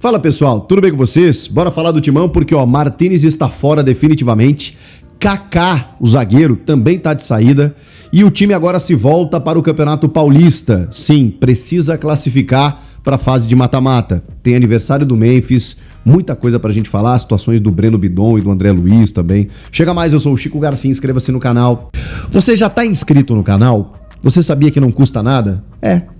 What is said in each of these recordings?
Fala pessoal, tudo bem com vocês? Bora falar do Timão porque Martínez está fora definitivamente, Kaká, o zagueiro, também está de saída e o time agora se volta para o Campeonato Paulista. Sim, precisa classificar para a fase de mata-mata. Tem aniversário do Memphis, muita coisa pra gente falar, situações do Breno Bidon e do André Luiz também. Chega mais, eu sou o Chico Garcia, inscreva-se no canal. Você já está inscrito no canal? Você sabia que não custa nada?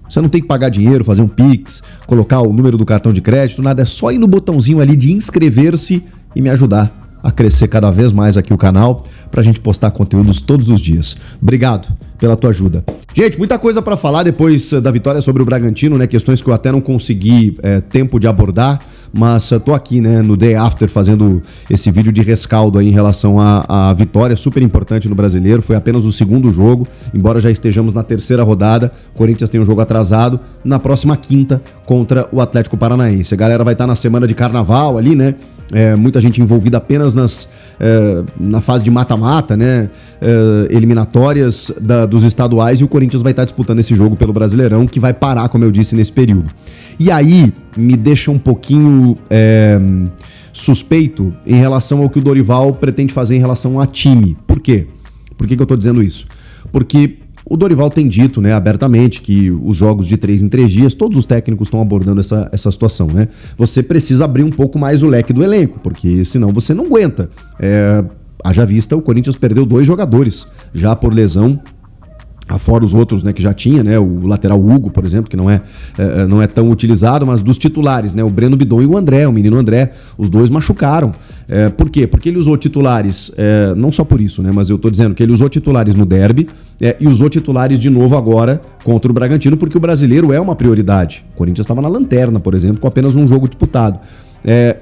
Você não tem que pagar dinheiro, fazer um Pix, colocar o número do cartão de crédito, nada. É só ir no botãozinho ali de inscrever-se e me ajudar a crescer cada vez mais aqui o canal pra gente postar conteúdos todos os dias. Obrigado pela tua ajuda. Gente, muita coisa pra falar depois da vitória sobre o Bragantino, né? Questões que eu até não consegui tempo de abordar, mas tô aqui, né, no Day After fazendo esse vídeo de rescaldo aí em relação à vitória super importante no Brasileiro. Foi apenas o segundo jogo, embora já estejamos na terceira rodada. O Corinthians tem um jogo atrasado na próxima quinta contra o Atlético Paranaense. A galera vai estar na semana de carnaval ali, né? Muita gente envolvida apenas na fase de mata-mata, né? Eliminatórias dos estaduais, e o Corinthians vai estar disputando esse jogo pelo Brasileirão, que vai parar, como eu disse, nesse período. E aí me deixa um pouquinho suspeito em relação ao que o Dorival pretende fazer em relação a time. Por quê? Por que eu tô dizendo isso? Porque o Dorival tem dito, né, abertamente que os jogos de 3 em 3 dias, todos os técnicos estão abordando essa situação, né? Você precisa abrir um pouco mais o leque do elenco, porque senão você não aguenta. Haja vista, o Corinthians perdeu 2 jogadores já por lesão, fora os outros, né, que já tinha, né, o lateral Hugo, por exemplo, que não é tão utilizado, mas dos titulares, né, o Breno Bidon e o André, o menino André, os dois machucaram. Por quê? Porque ele usou titulares, não só por isso, né, mas eu tô dizendo que ele usou titulares no derby e usou titulares de novo agora contra o Bragantino, porque o brasileiro é uma prioridade. O Corinthians estava na lanterna, por exemplo, com apenas um jogo disputado.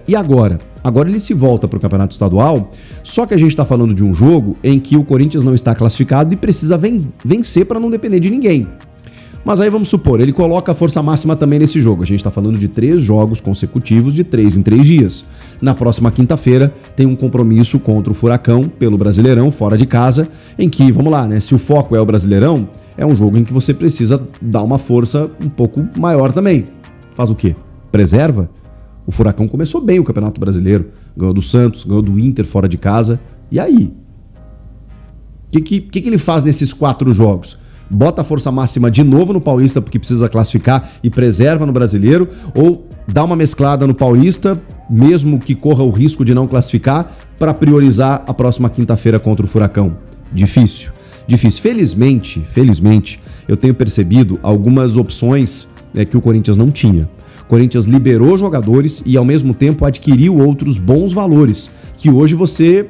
E agora? Agora ele se volta para o Campeonato Estadual, só que a gente está falando de um jogo em que o Corinthians não está classificado e precisa vencer para não depender de ninguém. Mas aí vamos supor, ele coloca a força máxima também nesse jogo. A gente está falando de 3 jogos consecutivos de 3 em 3 dias. Na próxima quinta-feira tem um compromisso contra o Furacão pelo Brasileirão, fora de casa, em que, vamos lá, né? Se o foco é o Brasileirão, é um jogo em que você precisa dar uma força um pouco maior também. Faz o quê? Preserva? O Furacão começou bem o Campeonato Brasileiro, ganhou do Santos, ganhou do Inter fora de casa. E aí? O que ele faz nesses 4 jogos? Bota a força máxima de novo no Paulista porque precisa classificar e preserva no Brasileiro? Ou dá uma mesclada no Paulista, mesmo que corra o risco de não classificar, para priorizar a próxima quinta-feira contra o Furacão? Difícil. Felizmente, eu tenho percebido algumas opções que o Corinthians não tinha. O Corinthians liberou jogadores e, ao mesmo tempo, adquiriu outros bons valores, que hoje você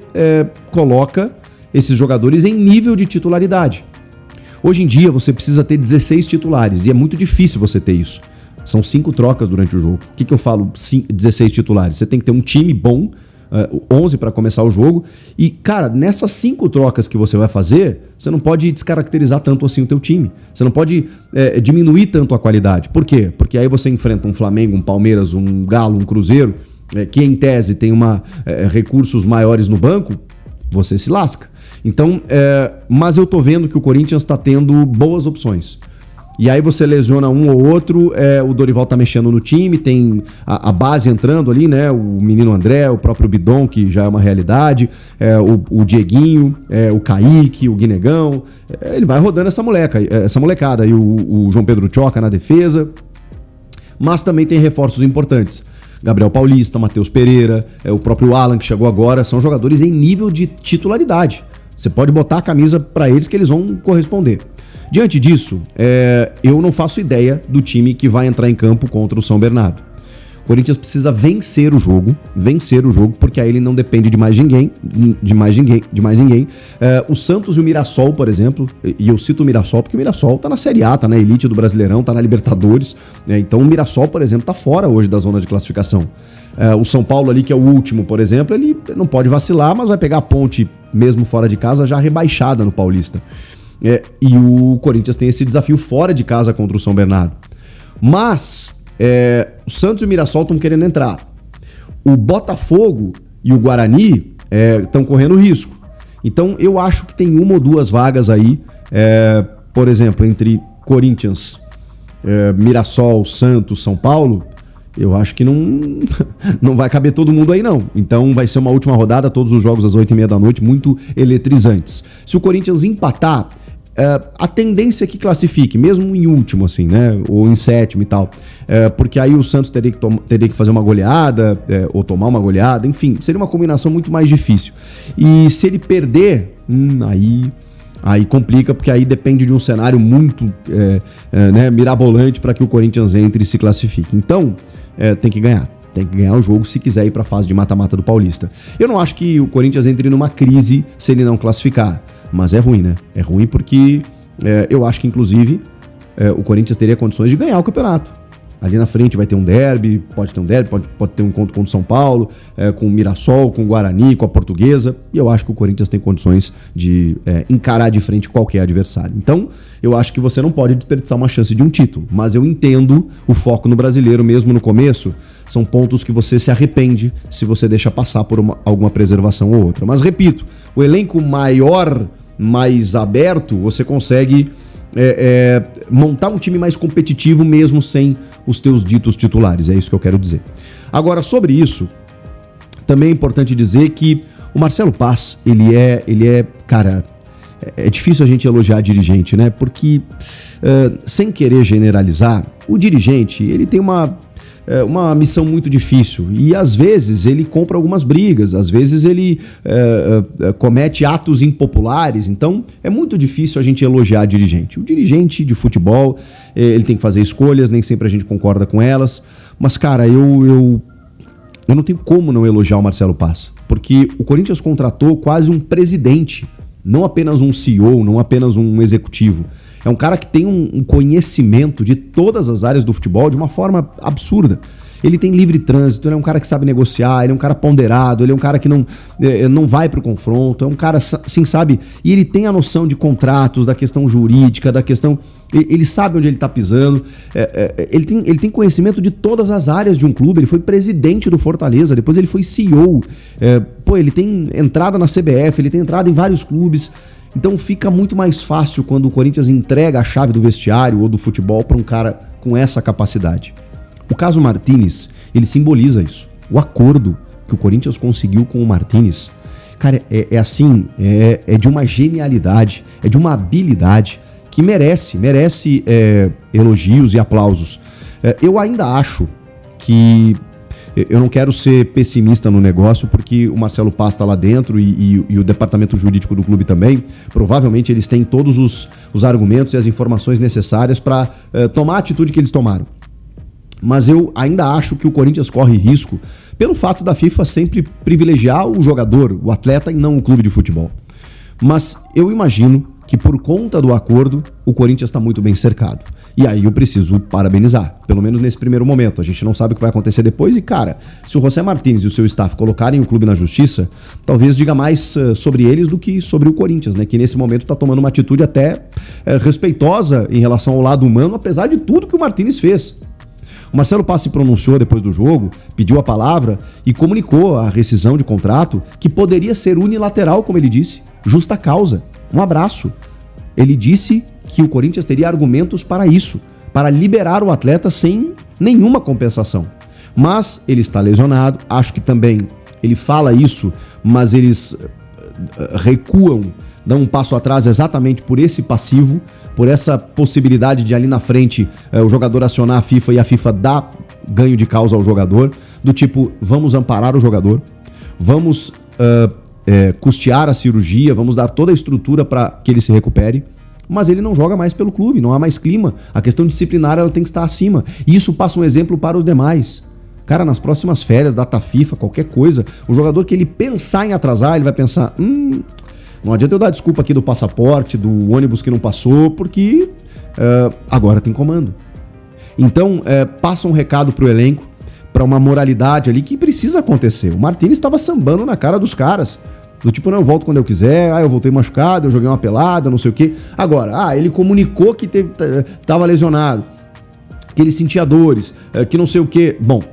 coloca esses jogadores em nível de titularidade. Hoje em dia, você precisa ter 16 titulares e é muito difícil você ter isso. São 5 trocas durante o jogo. O que eu falo 16 titulares? Você tem que ter um time bom, 11 para começar o jogo. E, cara, nessas 5 trocas que você vai fazer, você não pode descaracterizar tanto assim o teu time. Você não pode diminuir tanto a qualidade. Por quê? Porque aí você enfrenta um Flamengo, um Palmeiras, um Galo, um Cruzeiro, que em tese tem recursos maiores no banco, você se lasca. Então, mas eu tô vendo que o Corinthians tá tendo boas opções. E aí você lesiona um ou outro, o Dorival tá mexendo no time, tem a base entrando ali, né? O menino André, o próprio Bidon, que já é uma realidade, o Dieguinho, o Kaique, o Guinegão. Ele vai rodando essa molecada. E o João Pedro Choca na defesa. Mas também tem reforços importantes. Gabriel Paulista, Matheus Pereira, o próprio Alan, que chegou agora, são jogadores em nível de titularidade. Você pode botar a camisa para eles que eles vão corresponder. Diante disso, eu não faço ideia do time que vai entrar em campo contra o São Bernardo. O Corinthians precisa vencer o jogo, porque aí ele não depende de mais ninguém. O Santos e o Mirassol, por exemplo, e eu cito o Mirassol porque o Mirassol tá na Série A, tá na elite do Brasileirão, tá na Libertadores, então o Mirassol, por exemplo, tá fora hoje da zona de classificação. O São Paulo ali, que é o último, por exemplo, ele não pode vacilar, mas vai pegar a Ponte, mesmo fora de casa, já rebaixada no Paulista. E o Corinthians tem esse desafio fora de casa contra o São Bernardo. Mas o Santos e o Mirassol estão querendo entrar. O Botafogo e o Guarani estão correndo risco. Então eu acho que tem 1 ou 2 vagas aí, por exemplo, entre Corinthians, Mirassol, Santos, São Paulo, Eu acho que não vai caber todo mundo aí, não. Então vai ser uma última rodada, todos os jogos às 8h30 da noite, muito eletrizantes. Se o Corinthians empatar, a tendência é que classifique, mesmo em último, assim, né? Ou em sétimo e tal. Porque aí o Santos teria que fazer uma goleada, ou tomar uma goleada, enfim, seria uma combinação muito mais difícil. E se ele perder, aí complica, porque aí depende de um cenário muito mirabolante para que o Corinthians entre e se classifique. Então, tem que ganhar. Tem que ganhar o jogo se quiser ir para a fase de mata-mata do Paulista. Eu não acho que o Corinthians entre numa crise se ele não classificar. Mas é ruim, né? É ruim porque eu acho que, inclusive, o Corinthians teria condições de ganhar o campeonato. Ali na frente vai ter um derby, pode ter um encontro contra o São Paulo, com o Mirassol, com o Guarani, com a Portuguesa. E eu acho que o Corinthians tem condições de encarar de frente qualquer adversário. Então, eu acho que você não pode desperdiçar uma chance de um título. Mas eu entendo o foco no brasileiro, mesmo no começo. São pontos que você se arrepende se você deixa passar por alguma preservação ou outra. Mas repito, o elenco maior, mais aberto, você consegue montar um time mais competitivo mesmo sem os teus ditos titulares. É isso que eu quero dizer. Agora, sobre isso, também é importante dizer que o Marcelo Paz, ele é cara, é difícil a gente elogiar dirigente, né? Porque, sem querer generalizar, o dirigente, ele tem uma missão muito difícil e às vezes ele compra algumas brigas, às vezes ele comete atos impopulares, então é muito difícil a gente elogiar dirigente. O dirigente de futebol, ele tem que fazer escolhas, nem sempre a gente concorda com elas, mas cara, eu não tenho como não elogiar o Marcelo Paz, porque o Corinthians contratou quase um presidente, não apenas um CEO, não apenas um executivo. É um cara que tem um conhecimento de todas as áreas do futebol de uma forma absurda. Ele tem livre trânsito, ele é um cara que sabe negociar, ele é um cara ponderado, ele é um cara que não vai pro confronto, é um cara, assim, sabe? E ele tem a noção de contratos, da questão jurídica, da questão... Ele sabe onde ele tá pisando, ele tem conhecimento de todas as áreas de um clube, ele foi presidente do Fortaleza, depois ele foi CEO, ele tem entrada na CBF, ele tem entrada em vários clubes... Então fica muito mais fácil quando o Corinthians entrega a chave do vestiário ou do futebol para um cara com essa capacidade. O caso Martínez, ele simboliza isso. O acordo que o Corinthians conseguiu com o Martínez, cara, é de uma genialidade, é de uma habilidade que merece elogios e aplausos. Eu ainda acho que... Eu não quero ser pessimista no negócio, porque o Marcelo Paz está lá dentro e o departamento jurídico do clube também. Provavelmente eles têm todos os argumentos e as informações necessárias para tomar a atitude que eles tomaram. Mas eu ainda acho que o Corinthians corre risco pelo fato da FIFA sempre privilegiar o jogador, o atleta, e não o clube de futebol. Mas eu imagino que por conta do acordo, o Corinthians está muito bem cercado. E aí eu preciso parabenizar, pelo menos nesse primeiro momento. A gente não sabe o que vai acontecer depois e, cara, se o José Martínez e o seu staff colocarem o clube na justiça, talvez diga mais sobre eles do que sobre o Corinthians, né? Que nesse momento está tomando uma atitude até respeitosa em relação ao lado humano, apesar de tudo que o Martínez fez. O Marcelo Paz se pronunciou depois do jogo, pediu a palavra e comunicou a rescisão de contrato, que poderia ser unilateral, como ele disse, justa causa. Um abraço. Ele disse que o Corinthians teria argumentos para isso, para liberar o atleta sem nenhuma compensação. Mas ele está lesionado, acho que também ele fala isso, mas eles recuam, dão um passo atrás exatamente por esse passivo, por essa possibilidade de ali na frente o jogador acionar a FIFA e a FIFA dar ganho de causa ao jogador, do tipo, vamos amparar o jogador, vamos custear a cirurgia, vamos dar toda a estrutura para que ele se recupere, mas ele não joga mais pelo clube, não há mais clima, a questão disciplinar ela tem que estar acima, e isso passa um exemplo para os demais. Cara, nas próximas férias, data FIFA, qualquer coisa, o jogador que ele pensar em atrasar, ele vai pensar, não adianta eu dar desculpa aqui do passaporte, do ônibus que não passou, porque agora tem comando. Então, passa um recado pro elenco, para uma moralidade ali que precisa acontecer. O Martínez estava sambando na cara dos caras. Do tipo, não, eu volto quando eu quiser, eu voltei machucado, eu joguei uma pelada, não sei o quê. Agora, ele comunicou que estava lesionado, que ele sentia dores, que não sei o quê. Bom,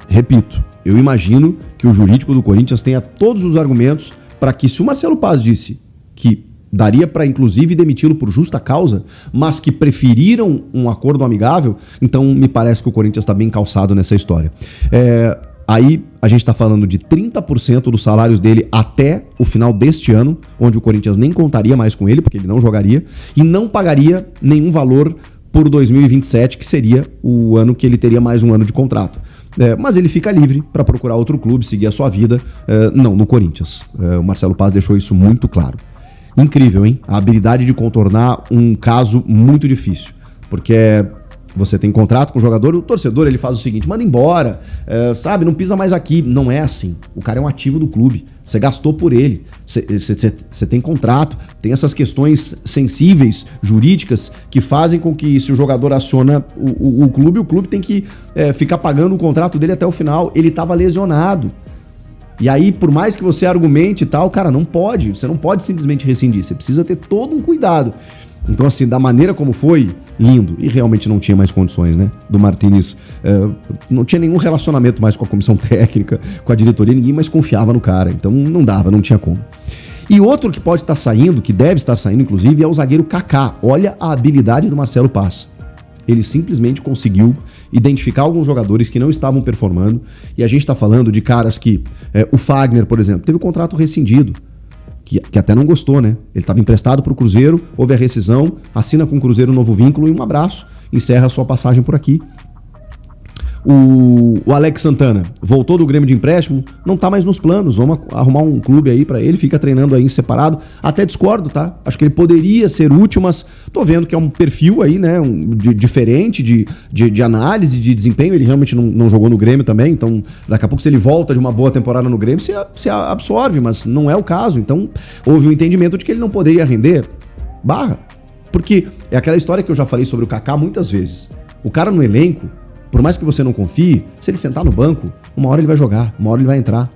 repito, eu imagino que o jurídico do Corinthians tenha todos os argumentos para que, se o Marcelo Paz disse que daria para inclusive demiti-lo por justa causa, mas que preferiram um acordo amigável, então me parece que o Corinthians está bem calçado nessa história. Aí a gente está falando de 30% dos salários dele até o final deste ano, onde o Corinthians nem contaria mais com ele, porque ele não jogaria, e não pagaria nenhum valor por 2027, que seria o ano que ele teria mais um ano de contrato. Mas ele fica livre para procurar outro clube, seguir a sua vida, não no Corinthians. O Marcelo Paz deixou isso muito claro. Incrível, hein? A habilidade de contornar um caso muito difícil, porque você tem contrato com o jogador, o torcedor ele faz o seguinte, manda embora, sabe, não pisa mais aqui. Não é assim. O cara é um ativo do clube, você gastou por ele, você tem contrato, tem essas questões sensíveis, jurídicas, que fazem com que se o jogador aciona o clube tem que ficar pagando o contrato dele até o final. Ele estava lesionado. E aí, por mais que você argumente e tal, cara, você não pode simplesmente rescindir, você precisa ter todo um cuidado. Então, assim, da maneira como foi, lindo. E realmente não tinha mais condições, né? Do Martínez, não tinha nenhum relacionamento mais com a comissão técnica, com a diretoria, ninguém mais confiava no cara. Então não dava, não tinha como. E outro que pode estar saindo, que deve estar saindo, inclusive, é o zagueiro Kaká. Olha a habilidade do Marcelo Paz. Ele simplesmente conseguiu identificar alguns jogadores que não estavam performando. E a gente está falando de caras que... o Fagner, por exemplo, teve o contrato rescindido. Que até não gostou, né? Ele estava emprestado para o Cruzeiro, houve a rescisão, assina com o Cruzeiro um novo vínculo e um abraço, encerra a sua passagem por aqui. O Alex Santana voltou do Grêmio de empréstimo, não tá mais nos planos, vamos arrumar um clube aí pra ele, fica treinando aí em separado. Até discordo, tá? Acho que ele poderia ser útil, mas tô vendo que é um perfil aí, né, diferente de análise, de desempenho. Ele realmente não jogou no Grêmio também, então daqui a pouco se ele volta de uma boa temporada no Grêmio, você absorve, mas não é o caso. Então houve um entendimento de que ele não poderia render, porque é aquela história que eu já falei sobre o Kaká muitas vezes. O cara no elenco, por mais que você não confie, se ele sentar no banco, uma hora ele vai jogar, uma hora ele vai entrar.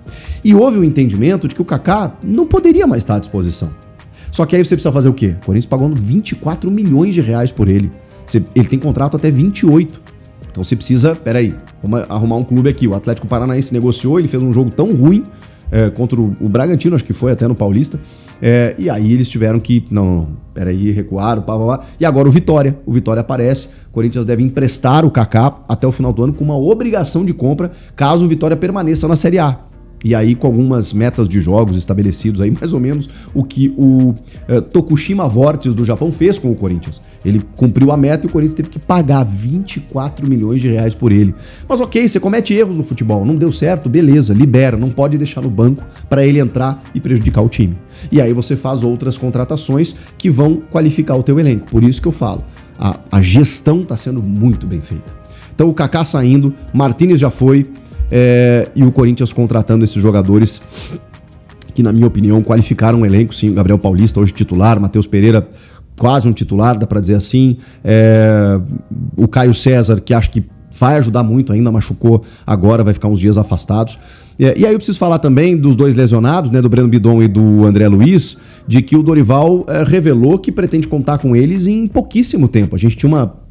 E houve um entendimento de que o Kaká não poderia mais estar à disposição. Só que aí você precisa fazer o quê? O Corinthians pagou 24 milhões de reais por ele. Ele tem contrato até 28. Então você precisa, vamos arrumar um clube aqui. O Atlético Paranaense negociou, ele fez um jogo tão ruim contra o Bragantino, acho que foi até no Paulista. E aí eles tiveram que, recuaram, e agora o Vitória aparece. O Corinthians deve emprestar o Kaká até o final do ano com uma obrigação de compra caso o Vitória permaneça na Série A. E aí com algumas metas de jogos estabelecidos aí, mais ou menos o que o Tokushima Vortis do Japão fez com o Corinthians. Ele cumpriu a meta e o Corinthians teve que pagar 24 milhões de reais por ele. Mas ok, você comete erros no futebol, não deu certo, beleza, libera, não pode deixar no banco para ele entrar e prejudicar o time. E aí você faz outras contratações que vão qualificar o teu elenco. Por isso que eu falo, a gestão está sendo muito bem feita. Então o Kaká saindo, Martínez já foi, e o Corinthians contratando esses jogadores que, na minha opinião, qualificaram o elenco. Sim, o Gabriel Paulista hoje titular, Matheus Pereira quase um titular, dá pra dizer assim, o Caio César, que acho que vai ajudar muito ainda, machucou agora, vai ficar uns dias afastados. E aí eu preciso falar também dos dois lesionados, né, do Breno Bidon e do André Luiz, de que o Dorival revelou que pretende contar com eles em pouquíssimo tempo. A gente tinha uma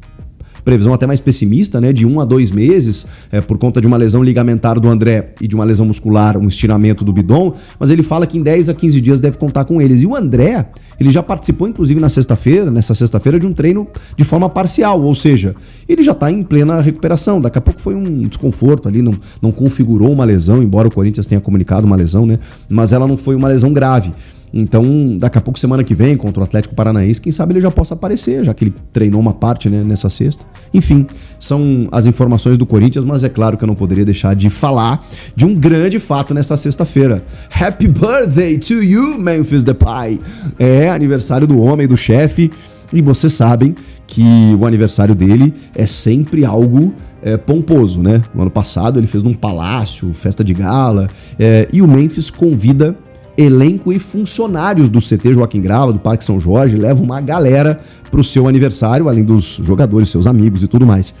previsão até mais pessimista, né, de 1 a 2 meses, por conta de uma lesão ligamentar do André e de uma lesão muscular, um estiramento do Bidon, mas ele fala que em 10 a 15 dias deve contar com eles. E o André, ele já participou, inclusive, nessa sexta-feira, de um treino de forma parcial, ou seja, ele já está em plena recuperação. Daqui a pouco foi um desconforto ali, não configurou uma lesão, embora o Corinthians tenha comunicado uma lesão, né, mas ela não foi uma lesão grave. Então, daqui a pouco, semana que vem, contra o Atlético Paranaense, quem sabe ele já possa aparecer, já que ele treinou uma parte, né, nessa sexta. Enfim, são as informações do Corinthians, mas é claro que eu não poderia deixar de falar de um grande fato nessa sexta-feira. Happy birthday to you, Memphis Depay! É aniversário do homem, do chefe, e vocês sabem que o aniversário dele é sempre algo pomposo, né? No ano passado ele fez num palácio, festa de gala, e o Memphis convida elenco e funcionários do CT Joaquim Grava, do Parque São Jorge, leva uma galera pro seu aniversário, além dos jogadores, seus amigos e tudo mais.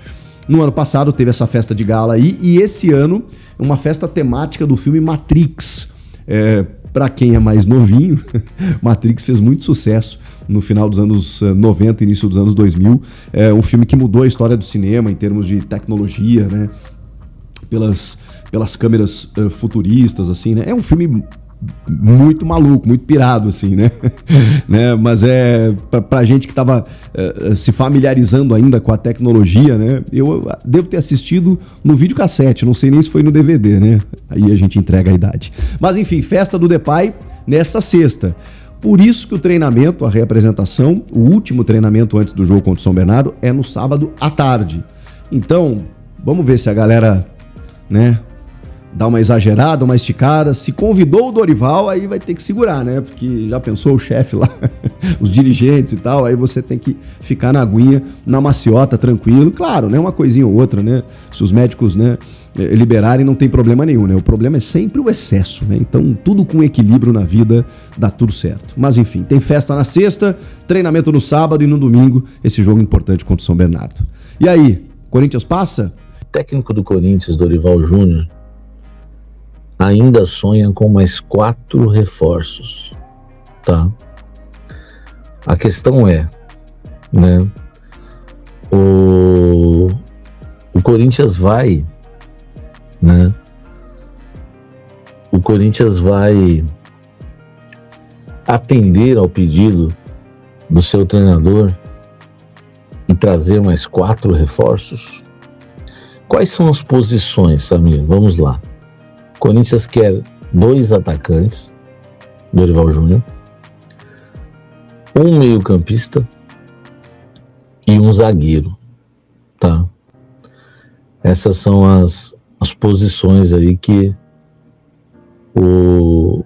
No ano passado teve essa festa de gala aí, e esse ano uma festa temática do filme Matrix. Para quem é mais novinho, Matrix fez muito sucesso no final dos anos 90, início dos anos 2000. É um filme que mudou a história do cinema em termos de tecnologia, né? Pelas câmeras futuristas, assim, né? É um filme muito maluco, muito pirado, assim, né? Né? Mas pra gente que tava se familiarizando ainda com a tecnologia, né? Eu devo ter assistido no videocassete, não sei nem se foi no DVD, né? Aí a gente entrega a idade. Mas enfim, festa do Depay nesta sexta. Por isso que o treinamento, a reapresentação, o último treinamento antes do jogo contra o São Bernardo é no sábado à tarde. Então, vamos ver se a galera, né, dá uma exagerada, uma esticada. Se convidou o Dorival, aí vai ter que segurar, né? Porque já pensou o chefe lá, os dirigentes e tal, aí você tem que ficar na aguinha, na maciota, tranquilo. Claro, né? Uma coisinha ou outra, né? Se os médicos, né, liberarem, não tem problema nenhum, né? O problema é sempre o excesso, né? Então, tudo com equilíbrio na vida dá tudo certo. Mas enfim, tem festa na sexta, treinamento no sábado e no domingo, esse jogo importante contra o São Bernardo. E aí, Corinthians passa? O técnico do Corinthians, Dorival Júnior, ainda sonha com mais 4 reforços, tá? A questão é, né? O Corinthians vai, né? O Corinthians vai atender ao pedido do seu treinador e trazer mais 4 reforços? Quais são as posições, Samir? Vamos lá. O Corinthians quer 2 atacantes, Dorival Júnior, um meio-campista e um zagueiro, tá? Essas são as posições aí que o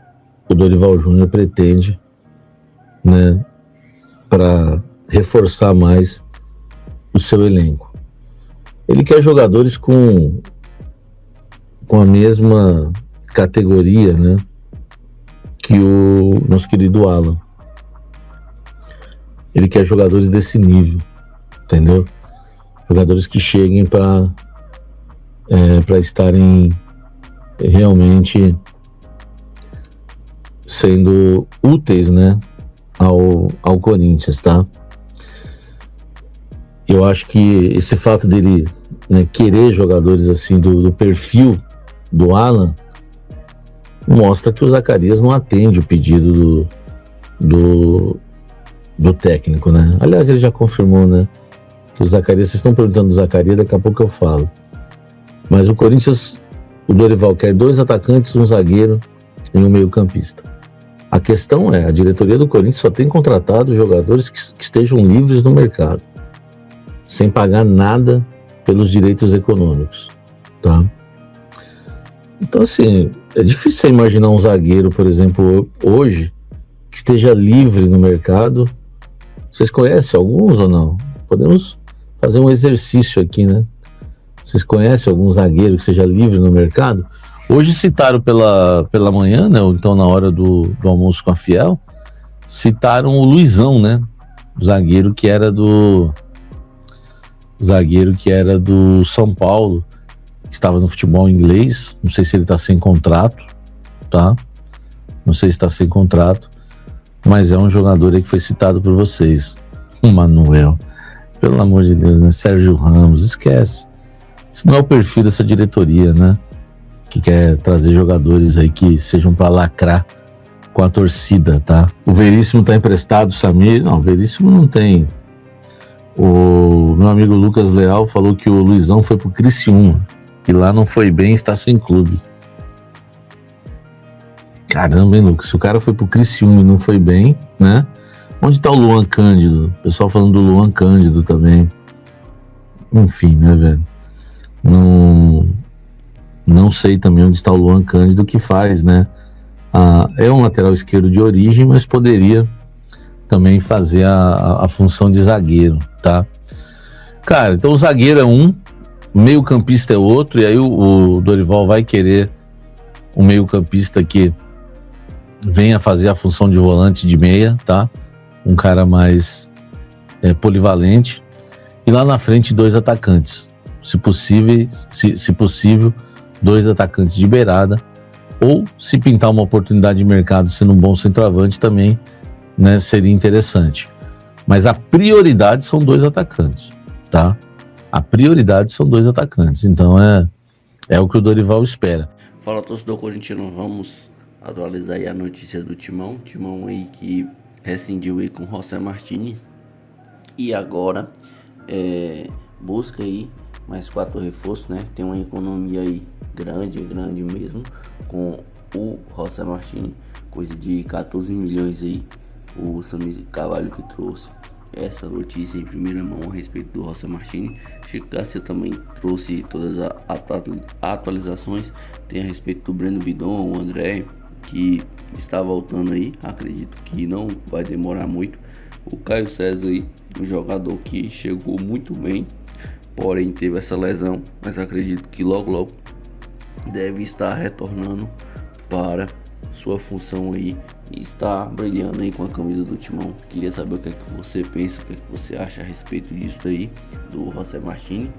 Dorival Júnior pretende, né, para reforçar mais o seu elenco. Ele quer jogadores com a mesma categoria, né, que o nosso querido Alan. Ele quer jogadores desse nível, entendeu? Jogadores que cheguem para estarem realmente sendo úteis, né, ao Corinthians, tá? Eu acho que esse fato dele, né, querer jogadores assim do perfil do Alan mostra que o Zacarias não atende o pedido do técnico, né? Aliás, ele já confirmou, né, que o Zacarias, vocês estão perguntando do Zacarias, daqui a pouco eu falo. Mas o Corinthians, o Dorival quer 2 atacantes, um zagueiro e um meio-campista. A questão é, a diretoria do Corinthians só tem contratado jogadores que estejam livres no mercado, sem pagar nada pelos direitos econômicos, tá? Então, assim, é difícil imaginar um zagueiro, por exemplo, hoje, que esteja livre no mercado. Vocês conhecem alguns ou não? Podemos fazer um exercício aqui, né? Vocês conhecem algum zagueiro que seja livre no mercado? Hoje citaram pela manhã, né? Ou então na hora do almoço com a Fiel, citaram o Luizão, né? O zagueiro que era do São Paulo, que estava no futebol inglês. Não sei se ele está sem contrato, tá? Não sei se está sem contrato, mas é um jogador aí que foi citado por vocês. O Manuel, pelo amor de Deus, né? Sérgio Ramos, esquece. Isso não é o perfil dessa diretoria, né? Que quer trazer jogadores aí que sejam para lacrar com a torcida, tá? O Veríssimo tá emprestado, Samir? Não, o Veríssimo não tem. O meu amigo Lucas Leal falou que o Luizão foi pro Criciúma e lá não foi bem, está sem clube. Caramba, hein, Lucas? Se o cara foi pro Criciúma e não foi bem, né? Onde tá o Luan Cândido? O pessoal falando do Luan Cândido também. Enfim, né, velho? Não sei também onde está o Luan Cândido, que faz, né? É um lateral esquerdo de origem, mas poderia também fazer a função de zagueiro, tá? Cara, então o zagueiro é um, o meio-campista é outro, e aí o Dorival vai querer um meio-campista que venha fazer a função de volante de meia, tá? Um cara mais polivalente. E lá na frente, 2 atacantes. Se possível, 2 atacantes de beirada, ou se pintar uma oportunidade de mercado sendo um bom centroavante também, né, seria interessante. Mas a prioridade são 2 atacantes, tá? A prioridade são 2 atacantes, então é o que o Dorival espera. Fala, torcedor corintiano, vamos atualizar aí a notícia do Timão. Timão aí que rescindiu aí com José Martini e agora busca aí mais 4 reforços, né? Tem uma economia aí grande mesmo com o José Martini, coisa de 14 milhões aí. O Samir Carvalho que trouxe essa notícia em primeira mão a respeito do José Martini. Chico Garcia também trouxe todas as atualizações. Tem a respeito do Breno Bidon, o André, que está voltando aí. Acredito que não vai demorar muito. O Caio César aí, um jogador que chegou muito bem, porém teve essa lesão, mas acredito que logo deve estar retornando para sua função aí e está brilhando aí com a camisa do Timão. Queria saber o que é que você pensa, o que é que você acha a respeito disso aí, do José Martini.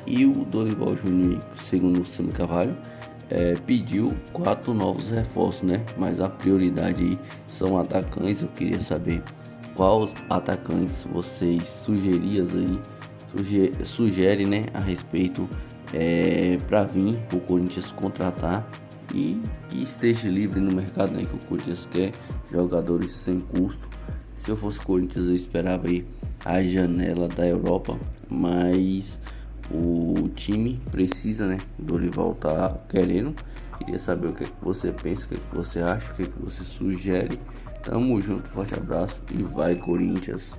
E o Dorival Júnior, segundo o Samir Carvalho, pediu 4 novos reforços, né? Mas a prioridade aí são atacantes. Eu queria saber quais atacantes vocês sugerem, né, a respeito para vir o Corinthians contratar e que esteja livre no mercado, né, que o Corinthians quer jogadores sem custo. Se eu fosse o Corinthians, eu esperava aí a janela da Europa, mas o time precisa, né? O Dorival tá querendo. Queria saber o que é que você pensa, o que é que você acha, o que é que você sugere. Tamo junto, forte abraço e vai Corinthians!